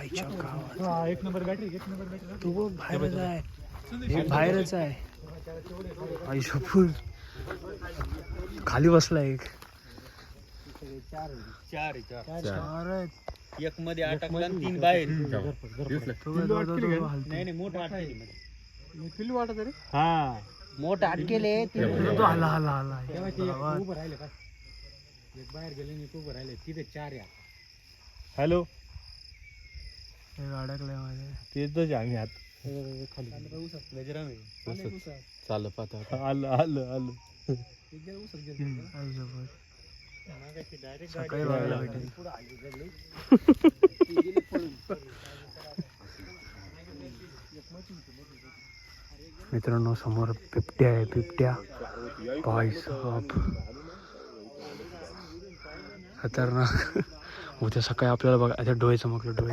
आईच्या गावात एक नंबर बॅटरी तो बाहेरच आहे. हे बाहेरच आहे. आई शपूर खाली बसला एक. चार एक मध्ये अटकला आणि 3 बाहेर. नाही मोठा अटकेल. पिल्लू वाटत रे. हा मोठा अटकेले. हला हला हला उभं राहिले का एक बाहेर गेले आणि उभं राहिले तिथे 4 आहे. हॅलो अडकलाय माझ्या. तेच आम्ही आत खाली चाल पाहता आलं आलं आलं. सकाळी बघायला भेटेल. मित्रांनो समोर बिबट्या आहे. बिबट्या भाई साहब खतरनाक. उद्या सकाळी आपल्याला बघा डोळे चमकले. डोळे